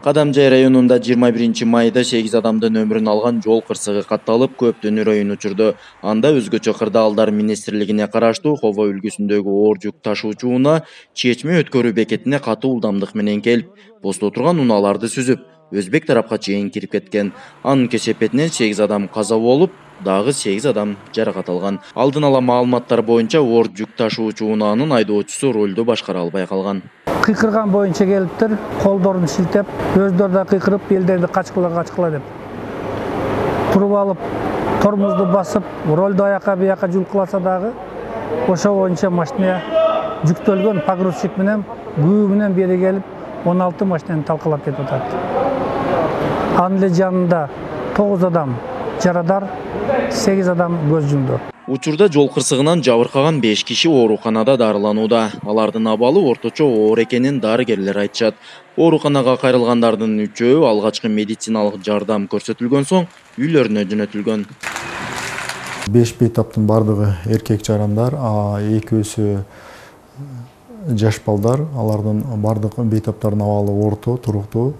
Кадамжай районунда 21 майда 8 адамдын өмүрүн алган жол кырсыгы катталып, көптөн үрөйүн учурду. Анда өзгөчө кырдаалдар министрлигине караштуу Хова үлгүсүндөгү оор жүк ташуучу унаа чечме өткөрүү бекетине катуу ылдамдык менен келип, постто турган унааларды сүзүп, өзбек тарапка чейин кирип кеткен. Анын кесепетинен 8 адам каза болуп, дагы 8 адам жаракат алган. Алдын ала маалыматтар боюнча оор жүк ташуучу унаанын айдоочусу рулду башкара албай калган. Кыйкырган боюнча келиптир, колдорун шилтеп, өздөрү да кыйкырып, элдерди качкыла деп. Туруп алып, тормозду басып, ролду аяка бияка жулкуласа дагы, ошо боюнча машина жүктөлгөн погрузчик менен күбө менен бери келип, 16 машинаны талкалап кетип атат. Анын эле жанында 9 адам жарадар, 8 адам көз жумду. Учурда жол кырсыгынан жабыркаган 5 киши ооруканада дарыланууда. Алардын абалы орточо оор экенин дарыгерлер айтышат. Ооруканага кайрылгандардын 3-өө алгачкы медициналык жардам көрсөтүлгөн соң үйлөрүнө жөнөтүлгөн. 5 бейтаптын бардыгы эркек жарандар, 2-өсү жаш балдар. Алардын бардык бейтаптардын абалы орто, туруктуу.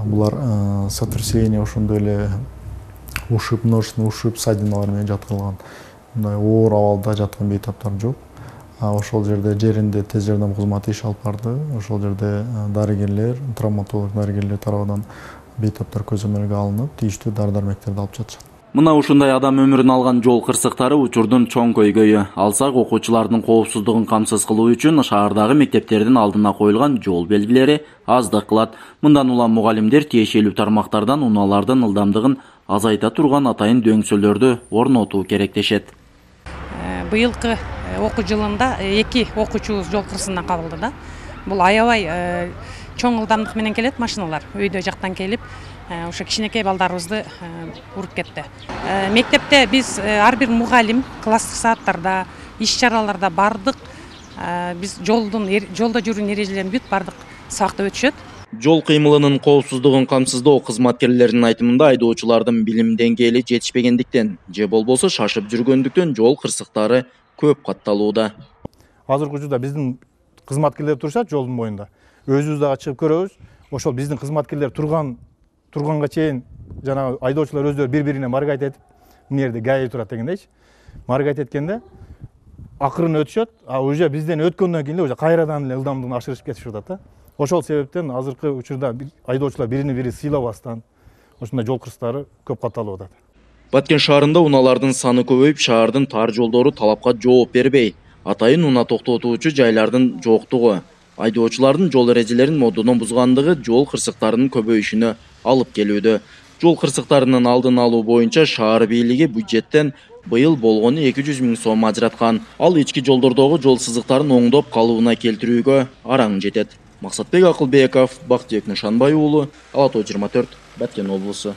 Булар сотрясение ошондой эле ушиб, множественный ушиб, ссадиналар менен жаткырылган. Мындай оор абалда жаткан бейтаптар жок. Ошол жеринде тез жардам кызматы иш алып барды. Ошол жерде дарыгерлер, травматолог дарыгерлер тарабынан бейтаптар көзөмөлгө алынып, тийиштүү дары-дармектерди алып жатышат. Мына ушундай адам өмүрүн алган жол кырсыктары учурдун чоң көйгөйү. Алсак, окуучулардын коопсуздугун камсыз кылуу үчүн шаардагы мектептердин алдына коюлган жол белгилери аздык кылат. Мындан улам мугалимдер тиешелүү тармактардан унаалардын ылдамдыгын азайта турган атайын дөңсөлөрдү орнотуу керек дешет. Быйылкы окуу жылында 2 окуучубуз жол кырсыгынан кабылды да. Бул аябай чоң ылдамдык менен келет машиналар. Өйдө жактан келип, ошо кичинекей балдарыбызды уруп кетти. Мектепте биз ар бир мугалим класстык сааттарда, иш чараларда бардык. Биз жолдо жүрүүнүн эрежелерин бүт бардык сабакта өтүшөт. Жол кыймылынын коопсуздугун камсыздоо кызматкерлеринин айтымында айдоочулардын билим деңгээли жетишпегендиктен же болбосо шашып жүргөндүктөн жол кырсыктары көп катталууда. Азыркы учурда биздин кызматкерлер турушат жолдун боюнда. Өзүбүз дагы чыгып көрөбүз. Ошол биздин кызматкерлер турганга чейин жанагы айдоочулар өздөрү бири-бирине маргайт этип, мына жерде ГАИ турат дегендейчи. Маргайт эткенде акырын өтүшөт, уже бизден өткөндөн кийин уже кайрадан эле ылдамдыгын ашырышып кетишип атат да. Ошол себептен азыркы учурда айдоочулар бири-бири сыйлабастан ушундай жол кырсыктары көп катталып атат. Баткен шаарында унаалардын саны көбөйүп, шаардын тар жолдору талапка жооп бербей, атайын унаа токтотуучу жайлардын жоктугу, айдоочулардын жол эрежелерин моддодон бузгандыгы жол кырсыктарынын көбөйүшүнө алып келүүдө. Жол кырсыктарынын алдын алуу боюнча шаар бийлиги бюджеттен быйыл болгону 200 000 сом ажыраткан. Ал ички жолдордогу жол сызыктарын оңдоп калыбына келтирүүгө араң жетет. Максатбек Акылбеков, Бактыбек Нышанбай уулу, Ала Тоо 24, Баткен облусу.